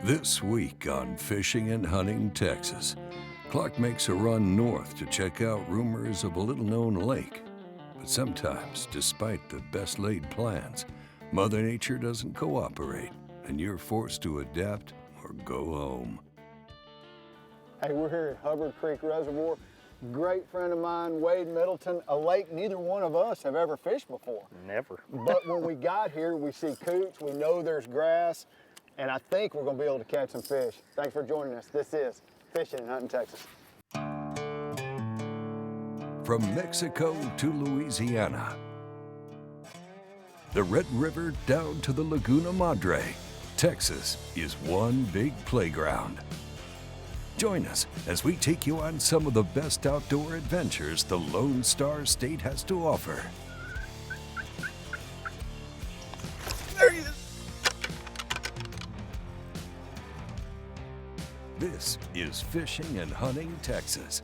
This week on Fishing and Hunting Texas, Clark makes a run north to check out rumors of a little-known lake. But sometimes, despite the best-laid plans, Mother Nature doesn't cooperate, and you're forced to adapt or go home. Hey, we're here at Hubbard Creek Reservoir. Great friend of mine, Wade Middleton, a lake neither one of us have ever fished before. Never. But when we got here, we see coots, we know there's grass, and I think we're gonna be able to catch some fish. Thanks for joining us. This is Fishing and Hunting Texas. From Mexico to Louisiana, the Red River down to the Laguna Madre, Texas is one big playground. Join us as we take you on some of the best outdoor adventures the Lone Star State has to offer. There he is. This is Fishing and Hunting Texas.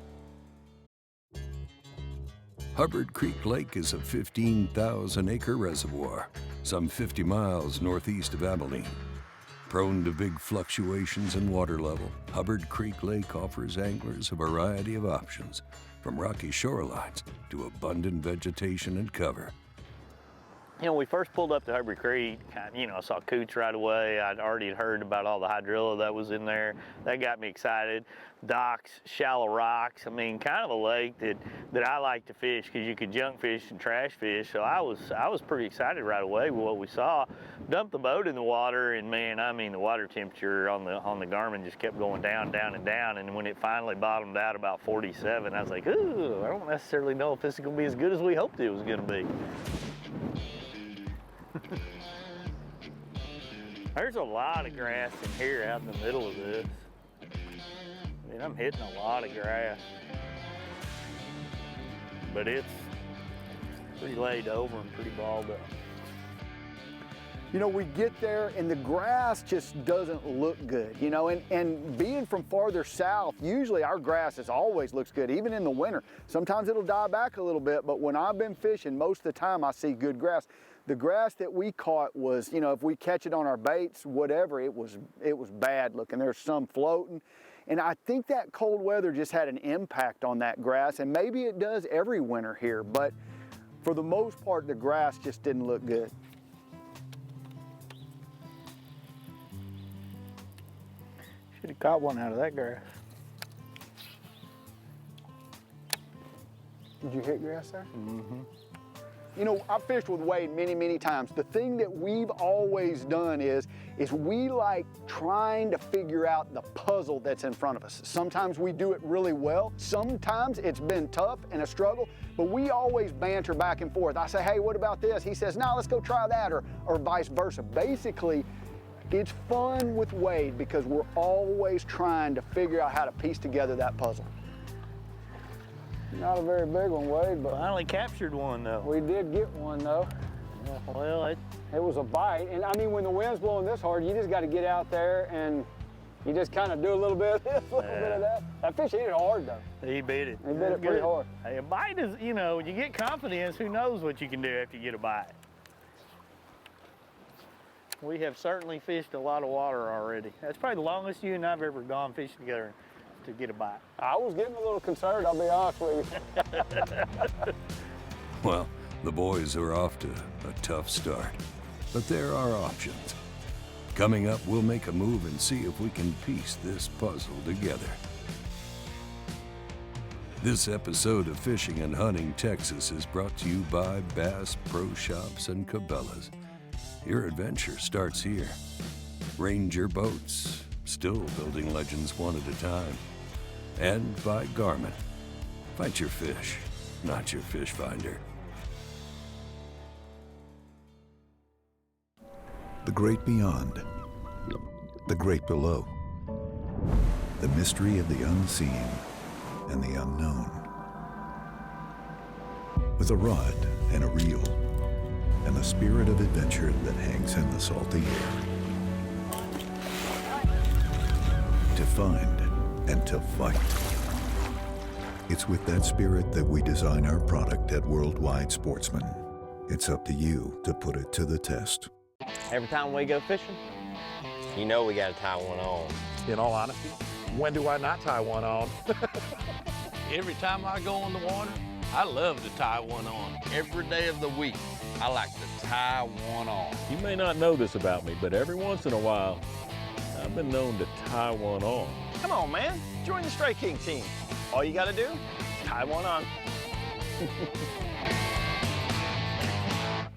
Hubbard Creek Lake is a 15,000-acre reservoir, some 50 miles northeast of Abilene. Prone to big fluctuations in water level, Hubbard Creek Lake offers anglers a variety of options, from rocky shorelines to abundant vegetation and cover. You know, we first pulled up to Hubbard Creek, I saw coots right away. I'd already heard about all the hydrilla that was in there. That got me excited. Docks, shallow rocks. I mean, kind of a lake that I like to fish because you could junk fish and trash fish. So I was pretty excited right away with what we saw. Dumped the boat in the water, and man, I mean, the water temperature on the GARMIN just kept going down, down, and down. And when it finally bottomed out about 47, I was like, ooh, I don't necessarily know if this is going to be as good as we hoped it was going to be. There's a lot of grass in here out in the middle of this. I mean, I'm hitting a lot of grass. But it's pretty laid over and pretty balled up. You know, we get there and the grass just doesn't look good, you know, and being from farther south, usually our grass always looks good, even in the winter. Sometimes it'll die back a little bit, but when I've been fishing, most of the time I see good grass. The grass that we caught was, you know, if we catch it on our baits, whatever, it was bad looking. There's some floating. And I think that cold weather just had an impact on that grass, and maybe it does every winter here, but for the most part, the grass just didn't look good. Should have caught one out of that grass. Did you hit grass there? Mm-hmm. You know, I've fished with Wade many, many times. The thing that we've always done is we like trying to figure out the puzzle that's in front of us. Sometimes we do it really well. Sometimes it's been tough and a struggle, but we always banter back and forth. I say, hey, what about this? He says, no, let's go try that, or vice versa. Basically, it's fun with Wade because we're always trying to figure out how to piece together that puzzle. Not a very big one, Wade, but Finally captured one, though. we did get one, though. Yeah, well, It was a bite, and I mean, when the wind's blowing this hard, you just got to get out there and you just kind of do a little bit of this, a little bit of that. That fish hit it hard, though. he beat it. He bit it pretty hard. Hey, a bite is, you know, you get confidence, who knows what you can do after you get a bite. We have certainly fished a lot of water already. That's probably the longest you and I've ever gone fishing together to get a bite. I was getting a little concerned, I'll be honest with you. Well, the boys are off to a tough start, but there are options. Coming up, we'll make a move and see if we can piece this puzzle together. This episode of Fishing and Hunting Texas is brought to you by Bass Pro Shops and Cabela's. Your adventure starts here. Ranger Boats, still building legends one at a time. And by GARMIN. Fight your fish, not your fish finder. The great beyond, the great below, the mystery of the unseen and the unknown. With a rod and a reel, and the spirit of adventure that hangs in the salty air. To find and to fight. It's with that spirit that we design our product at Worldwide Sportsman. It's up to you to put it to the test. Every time we go fishing, You know we gotta tie one on. In all honesty, when do I not tie one on? Every time I go on the water, I love to tie one on. Every day of the week, I like to tie one on. You may not know this about me, but every once in a while, I've been known to tie one on. Come on, man. Join the Stray King team. All you gotta do, tie one on.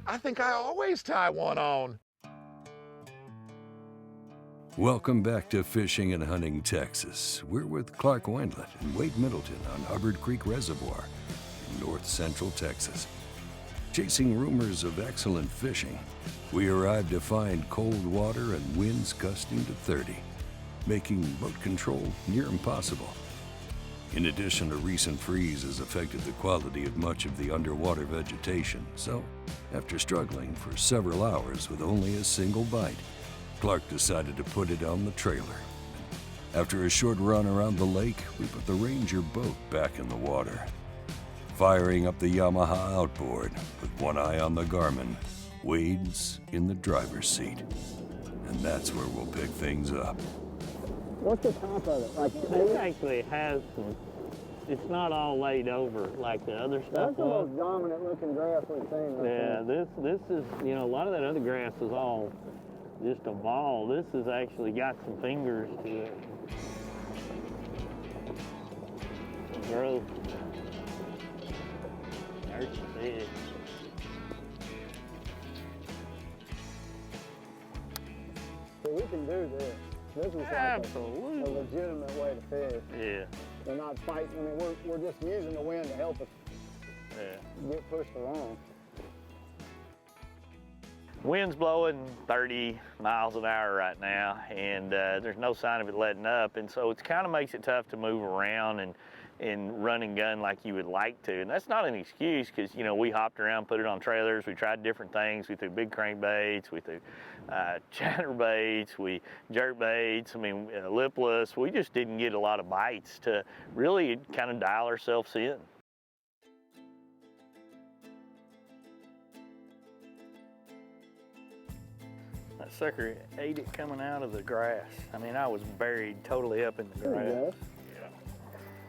I think I always tie one on. Welcome back to Fishing and Hunting Texas. We're with Clark Wendlandt and Wade Middleton on Hubbard Creek Reservoir in north central Texas. Chasing rumors of excellent fishing, we arrived to find cold water and winds gusting to 30, making boat control near impossible. In addition, a recent freeze has affected the quality of much of the underwater vegetation, so after struggling for several hours with only a single bite, Clark decided to put it on the trailer. After a short run around the lake, we put the Ranger boat back in the water. Firing up the YAMAHA outboard with one eye on the GARMIN, Wade's in the driver's seat. And that's where we'll pick things up. What's the top of it? Like This actually has some, it's not all laid over like the other stuff that's the was. most dominant looking grass we've seen. Right Yeah, there. this is, you know, a lot of that other grass is all just a ball. This has actually got some fingers to it. Growth. There's the fish. So we can do this. This is like Absolutely. a legitimate way to fish. Yeah, We're not fighting. I mean, we're just using the wind to help us yeah. get pushed along. Wind's blowing 30 miles an hour right now, and there's no sign of it letting up, and so it kind of makes it tough to move around and run and gun like you would like to. And that's not an excuse, because, you know, we hopped around, put it on trailers, we tried different things. We threw big crankbaits, we threw chatterbaits, we jerk baits, I mean, lipless. We just didn't get a lot of bites to really kind of dial ourselves in. That sucker ate it coming out of the grass. I mean, I was buried totally up in the grass. Yeah.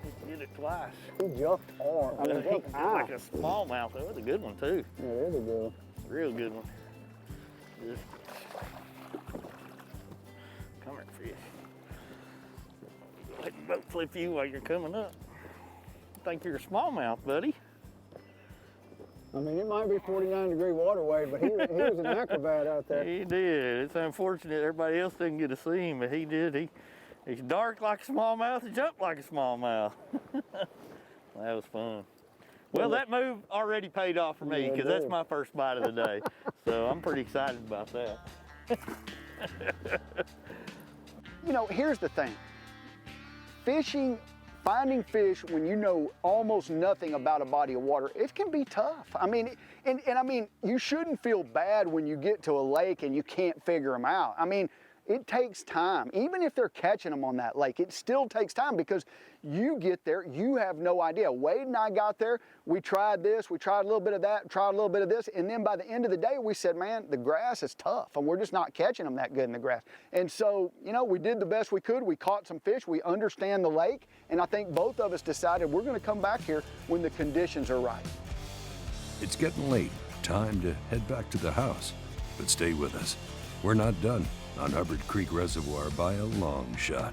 He did it twice. He jumped hard. I mean, He jumped did high. like a smallmouth. That was a good one too. Yeah, it is a good one. Real good one. Just come here, fish. Let the boat flip you while you're coming up. Think you're a smallmouth, buddy. I mean, it might be 49-degree waterway, but he was an acrobat out there. He did. It's unfortunate everybody else didn't get to see him, but he did. He's dark like a smallmouth and jumped like a smallmouth. That was fun. Well, that move already paid off for me, because that's my first bite of the day. So I'm pretty excited about that. You know, here's the thing. Finding fish when you know almost nothing about a body of water, it can be tough. I mean, and I mean, you shouldn't feel bad when you get to a lake and you can't figure them out. I mean, it takes time. Even if they're catching them on that lake, it still takes time, because you get there, you have no idea. Wade and I got there, we tried this, we tried a little bit of that, tried a little bit of this, and then by the end of the day, we said, man, the grass is tough, and we're just not catching them that good in the grass. And so, you know, we did the best we could. We caught some fish, we understand the lake, and I think both of us decided we're gonna come back here when the conditions are right. It's getting late, time to head back to the house. But stay with us. We're not done on Hubbard Creek Reservoir by a long shot.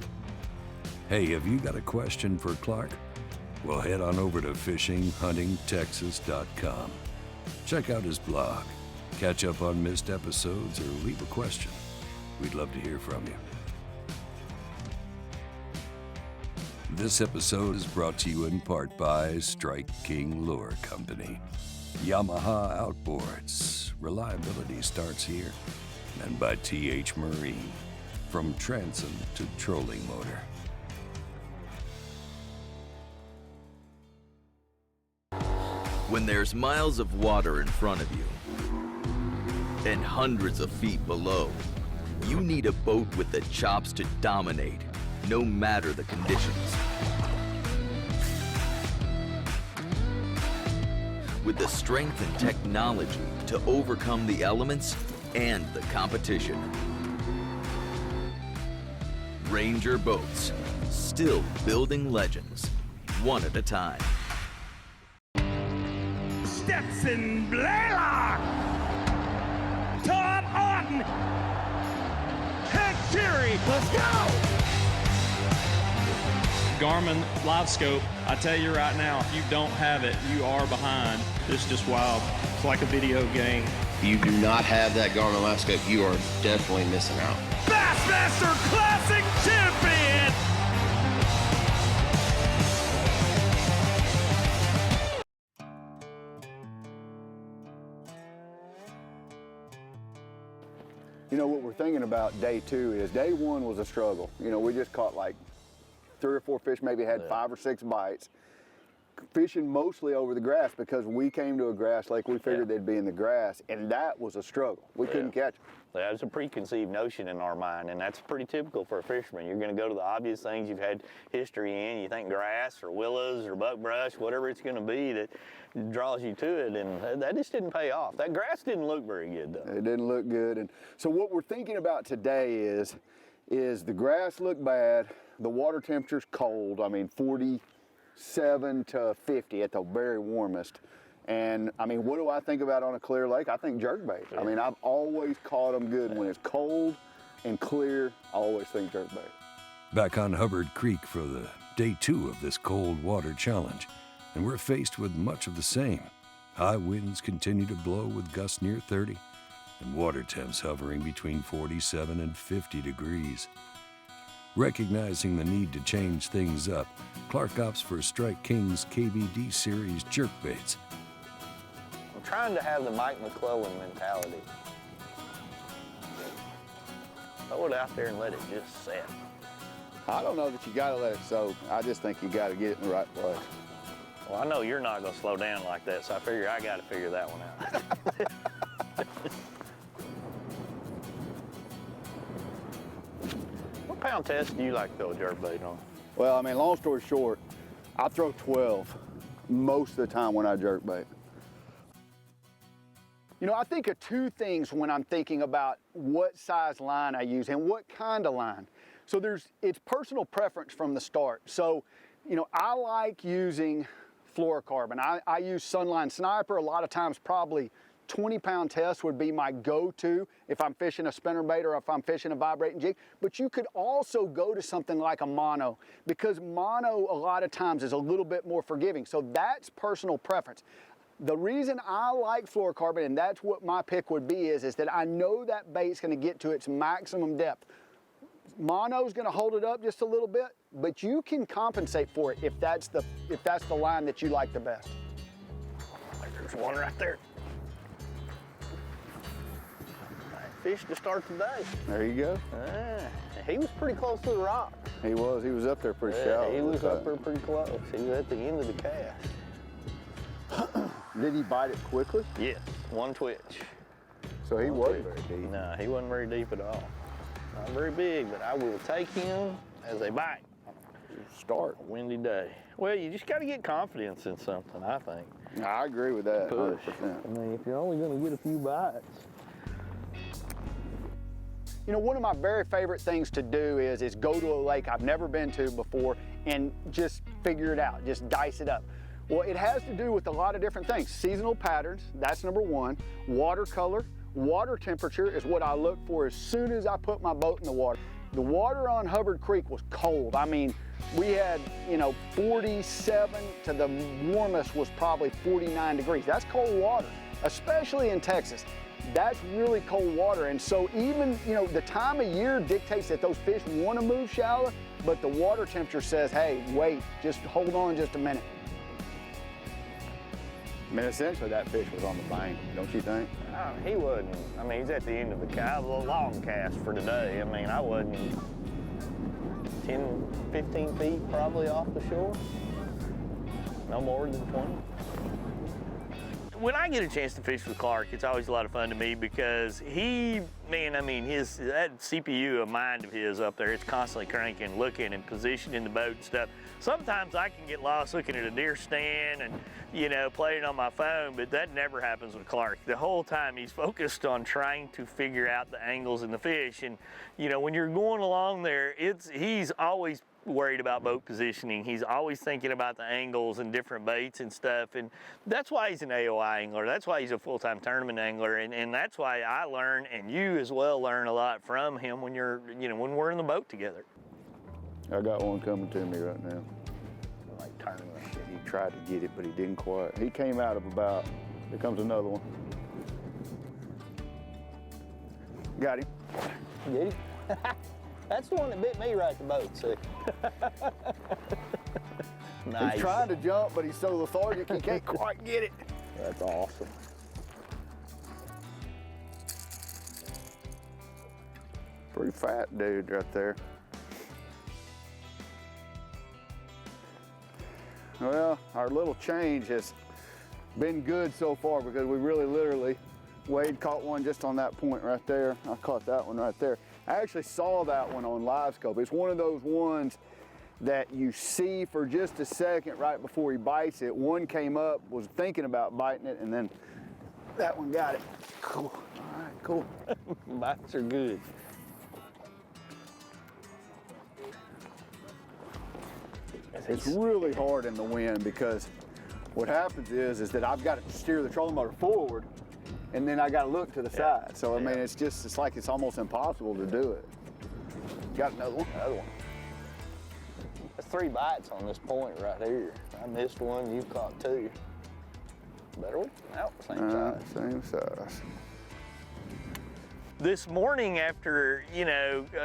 Hey, have you got a question for Clark? Well, head on over to fishinghuntingtexas.com. Check out his blog, catch up on missed episodes, or leave a question. We'd love to hear from you. This episode is brought to you in part by Strike King Lure Company. YAMAHA Outboards. Reliability starts here. And by TH Marine. From transom to trolling motor. When there's miles of water in front of you and hundreds of feet below, you need a boat with the chops to dominate, no matter the conditions. With the strength and technology to overcome the elements and the competition. Ranger boats, still building legends, one at a time. Stetson Blaylock, Todd Auten, Hank Terry, let's go! GARMIN Live Scope, I tell you right now, if you don't have it, you are behind. It's just wild. It's like a video game. If you do not have that GARMIN Live Scope, you are definitely missing out. Bassmaster Classic Champion! You know, what we're thinking about day 2 is day 1 was a struggle. You know, we just caught like 3 or 4 fish, maybe had 5 or 6 bites. Fishing mostly over the grass because we came to a grass lake, we figured they'd be in the grass, and that was a struggle. We couldn't catch them. That's a preconceived notion in our mind, and that's pretty typical for a fisherman. You're going to go to the obvious things you've had history in. You think grass or willows or buckbrush, whatever it's going to be that draws you to it, and that just didn't pay off. That grass didn't look very good, though. It didn't look good, and so what we're thinking about today is the grass looked bad, the water temperature's cold, I mean 47 to 50 at the very warmest. And I mean, what do I think about on a clear lake? I think jerkbait. I mean, I've always caught them good. When it's cold and clear, I always think jerkbait. Back on Hubbard Creek for the day 2 of this cold water challenge, and we're faced with much of the same. High winds continue to blow with gusts near 30, and water temps hovering between 47 and 50 degrees. Recognizing the need to change things up, Clark opts for Strike King's KVD series jerkbaits. I'm trying to have the Mike McClellan mentality. Throw it out there and let it just set. I don't know that you gotta let it soak. I just think you gotta get it in the right place. Well, I know you're not gonna slow down like that, so I figure I gotta figure that one out. What pound test do you like to throw a jerkbait on? Well, I mean, long story short, I throw 12 most of the time when I jerkbait. You know, I think of 2 things when I'm thinking about what size line I use and what kind of line. So it's personal preference from the start. So, you know, I like using fluorocarbon. I use Sunline Sniper. A lot of times probably 20-pound test would be my go-to if I'm fishing a spinnerbait or if I'm fishing a vibrating jig. But you could also go to something like a mono, because mono a lot of times is a little bit more forgiving. So that's personal preference. The reason I like fluorocarbon, and that's what my pick would be, is that I know that bait's gonna get to its maximum depth. Mono's gonna hold it up just a little bit, but you can compensate for it if that's the line that you like the best. There's one right there. Fish to start the day. There you go. He was pretty close to the rock. He was up there pretty shallow. He was up there pretty close. He was at the end of the cast. Did he bite it quickly? Yes, one twitch. So he wasn't very deep. No, he wasn't very deep at all. Not very big, but I will take him as a bite. Start. A windy day. Well, you just got to get confidence in something, I think. I agree with that, 100%. I mean, if you're only going to get a few bites. You know, one of my very favorite things to do is go to a lake I've never been to before and just figure it out, just dice it up. Well, it has to do with a lot of different things. Seasonal patterns, that's number 1. Watercolor, water temperature is what I look for as soon as I put my boat in the water. The water on Hubbard Creek was cold. I mean, we had, you know, 47 to the warmest was probably 49 degrees. That's cold water, especially in Texas. That's really cold water. And so even, you know, the time of year dictates that those fish want to move shallow, but the water temperature says, hey, wait, just hold on just a minute. I mean, essentially that fish was on the bank, don't you think? He wasn't. I mean, he's at the end of the cast, a long cast for today. I mean, I wasn't 10, 15 feet probably off the shore. No more than 20. when I get a chance to fish with Clark, it's always a lot of fun to me because that CPU of mind of his up there, it's constantly cranking, looking and positioning the boat and stuff. Sometimes I can get lost looking at a deer stand and, you know, playing on my phone, but that never happens with Clark. The whole time he's focused on trying to figure out the angles in the fish. And, you know, when you're going along there, he's always worried about boat positioning. He's always thinking about the angles and different baits and stuff. And that's why he's an AOI angler. That's why he's a full-time tournament angler. And that's why I learn, and you as well learn a lot from him when when we're in the boat together. I got one coming to me right now. Like turning. He tried to get it, but he didn't quite. He came out of about, here comes another one. Got him. Get him? That's the one that bit me right at the boat, see? Nice. He's trying to jump, but he's so lethargic he can't quite get it. That's awesome. Pretty fat dude right there. Well, our little change has been good so far because we really literally, Wade caught one just on that point right there. I caught that one right there. I actually saw that one on live scope. It's one of those ones that you see for just a second right before he bites it. One came up, was thinking about biting it, and then that one got it. Cool. All right, cool. Bites are good. It's really hard in the wind because what happens is that I've got to steer the trolling motor forward and then I got to look to the side. So, I mean, it's like it's almost impossible to do it. Got another one? Another one. That's 3 bites on this point right here. I missed one, you caught 2. Better one? Nope, same size. Same size. This morning after,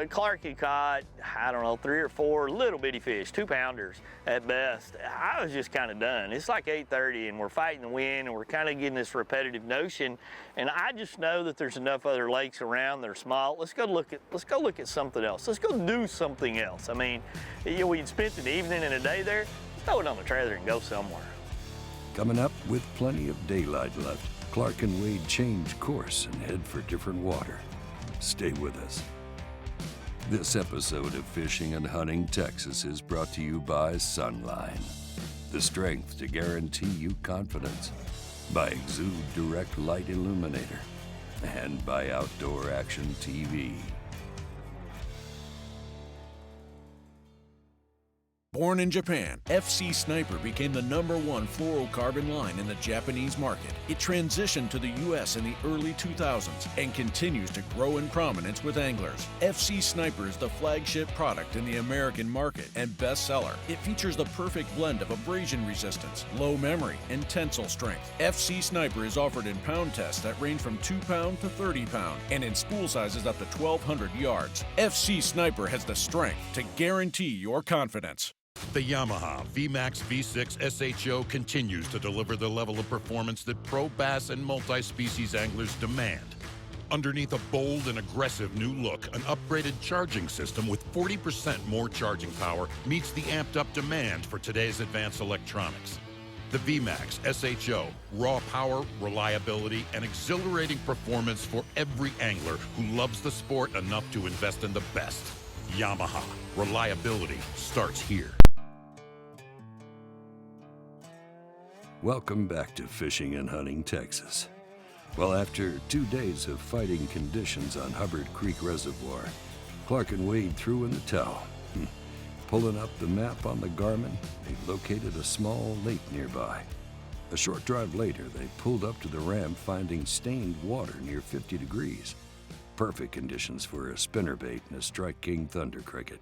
Clark had caught, I don't know, 3 or 4 little bitty fish, 2-pounders at best. I was just kind of done. It's like 8:30 and we're fighting the wind and we're kind of getting this repetitive notion. And I just know that there's enough other lakes around that are small. Let's go look at something else. Let's go do something else. I mean, we'd spent an evening and a day there. Throw it on the trailer and go somewhere. Coming up with plenty of daylight left, Clark and Wade change course and head for different water. Stay with us. This episode of Fishing and Hunting Texas is brought to you by Sunline, the strength to guarantee you confidence, by Exude Direct Light Illuminator, and by Outdoor Action TV. Born in Japan, FC Sniper became the #1 fluorocarbon line in the Japanese market. It transitioned to the U.S. in the early 2000s and continues to grow in prominence with anglers. FC Sniper is the flagship product in the American market and bestseller. It features the perfect blend of abrasion resistance, low memory, and tensile strength. FC Sniper is offered in pound tests that range from 2 pound to 30 pound and in spool sizes up to 1,200 yards. FC Sniper has the strength to guarantee your confidence. The Yamaha VMAX V6 SHO continues to deliver the level of performance that pro bass and multi-species anglers demand. Underneath a bold and aggressive new look, an upgraded charging system with 40% more charging power meets the amped-up demand for today's advanced electronics. The VMAX SHO, raw power, reliability, and exhilarating performance for every angler who loves the sport enough to invest in the best. Yamaha, reliability starts here. Welcome back to Fishing and Hunting Texas. Well, after 2 days of fighting conditions on Hubbard Creek Reservoir, Clark and Wade threw in the towel. Pulling up the map on the GARMIN, they located a small lake nearby. A short drive later, they pulled up to the ramp, finding stained water near 50 degrees. Perfect conditions for a spinnerbait and a Strike King Thunder Cricket.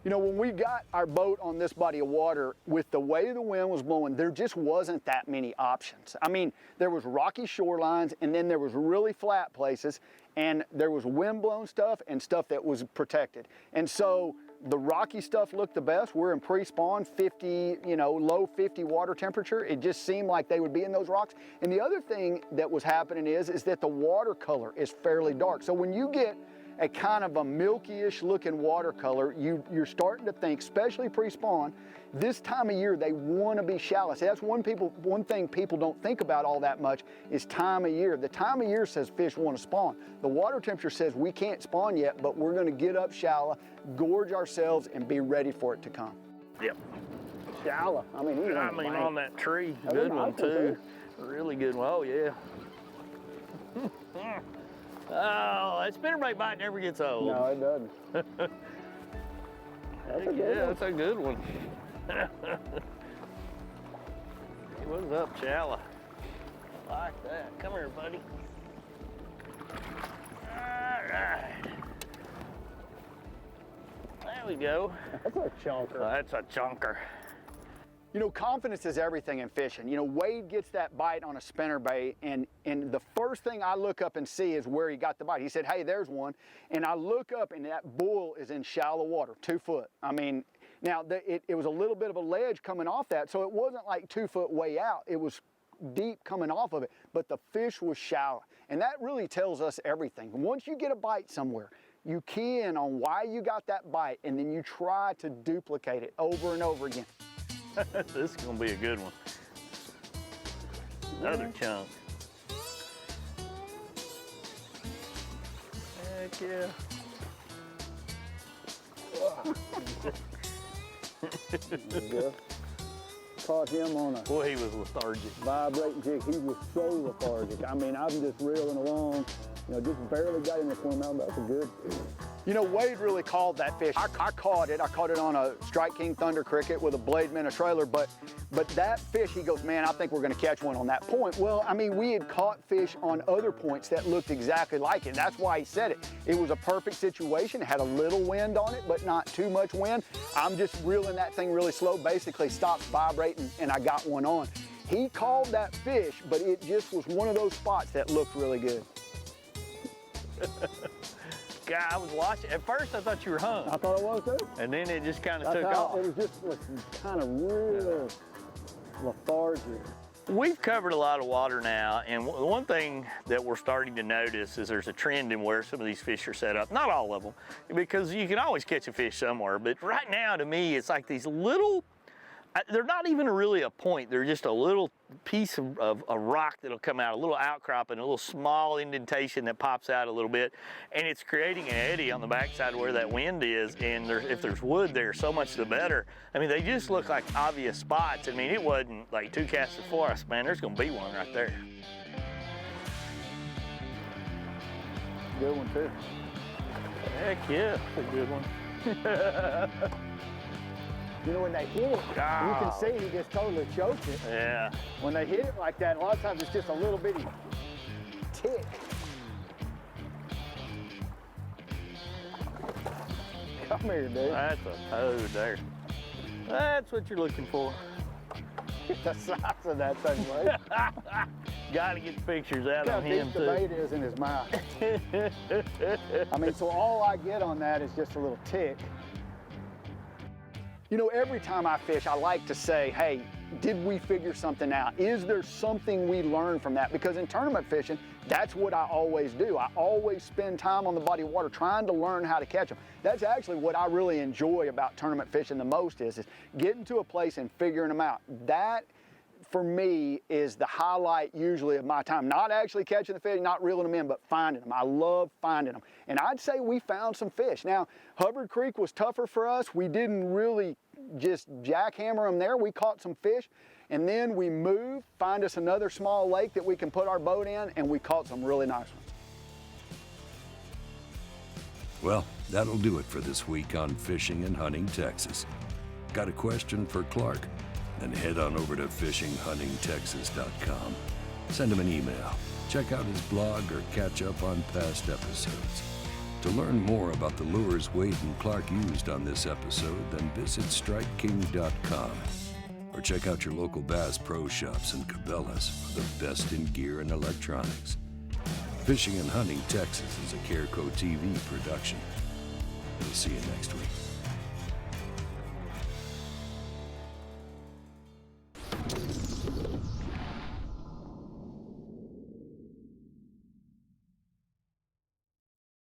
You know, when we got our boat on this body of water, with the way the wind was blowing, there just wasn't that many options. I mean, there was rocky shorelines, and then there was really flat places, and there was wind-blown stuff and stuff that was protected. And so the rocky stuff looked the best. We're in pre-spawn, 50, low 50 water temperature. It just seemed like they would be in those rocks. And the other thing that was happening is that the water color is fairly dark. So when you get a kind of a milky-ish looking watercolor, you're starting to think, especially pre-spawn, this time of year they want to be shallow. See, that's one thing people don't think about all that much is time of year. The time of year says fish want to spawn. The water temperature says we can't spawn yet, but we're going to get up shallow, gorge ourselves, and be ready for it to come. Yep. Shallow. I mean, he's on that tree. Good one too. Really good one. Oh yeah. Oh, that spinnerbait bite never gets old. No, it doesn't. That's a good one. What's up, shallow? I like that. Come here, buddy. All right. There we go. That's a chunker. That's a chunker. You know, confidence is everything in fishing. You know, Wade gets that bite on a spinnerbait, and the first thing I look up and see is where he got the bite. He said, hey, there's one. And I look up, and that bull is in shallow water, 2 foot. I mean, now, it was a little bit of a ledge coming off that, so it wasn't like 2 foot way out. It was deep coming off of it, but the fish was shallow. And that really tells us everything. Once you get a bite somewhere, you key in on why you got that bite, and then you try to duplicate it over and over again. This is gonna be a good one. Another chunk. Heck yeah. Caught him on a boy, he was lethargic. Vibrating jig. He was so lethargic. I mean, I'm just reeling along, you know, just barely got him to swim out. That's a good. You know, Wade really called that fish. I caught it. I caught it on a Strike King Thunder Cricket with a blade minnow trailer, but that fish, he goes, man, I think we're gonna catch one on that point. Well, I mean, we had caught fish on other points that looked exactly like it. That's why he said it. It was a perfect situation. It had a little wind on it, but not too much wind. I'm just reeling that thing really slow, basically stopped vibrating, and I got one on. He called that fish, but it just was one of those spots that looked really good. God, I was watching. At first, I thought you were hung. I thought it was too. And then it just kind of took off. It was just kind of real lethargic. We've covered a lot of water now, and one thing that we're starting to notice is there's a trend in where some of these fish are set up. Not all of them, because you can always catch a fish somewhere, but right now, to me, it's like these little, they're not even really a point. They're just a little piece of rock that'll come out, a little outcrop and a little small indentation that pops out a little bit. And it's creating an eddy on the backside where that wind is. And if there's wood there, so much the better. I mean, they just look like obvious spots. I mean, it wasn't like 2 casts before us, man, there's gonna be one right there. Good one too. Heck yeah, that's a good one. You know, when they hit it, you can see he just totally choked it. Yeah. When they hit it like that, a lot of times it's just a little bitty tick. Come here, dude. That's a toad there. That's what you're looking for. Get the size of that thing, right? Gotta get the pictures out on him, too. How deep the bait is in his mouth. I mean, so all I get on that is just a little tick. You know, every time I fish, I like to say, hey, did we figure something out? Is there something we learned from that? Because in tournament fishing, that's what I always do. I always spend time on the body of water trying to learn how to catch them. That's actually what I really enjoy about tournament fishing the most is getting to a place and figuring them out. That, for me, is the highlight usually of my time. Not actually catching the fish, not reeling them in, but finding them. I love finding them. And I'd say we found some fish. Now, Hubbard Creek was tougher for us. We didn't really just jackhammer them there. We caught some fish, and then we moved, find us another small lake that we can put our boat in, and we caught some really nice ones. Well, that'll do it for this week on Fishing and Hunting Texas. Got a question for Clark? Then head on over to fishinghuntingtexas.com. Send him an email, check out his blog, or catch up on past episodes. To learn more about the lures Wade and Clark used on this episode, then visit StrikeKing.com or check out your local Bass Pro Shops and Cabela's for the best in gear and electronics. Fishing and Hunting Texas is a Careco TV production. We'll see you next week.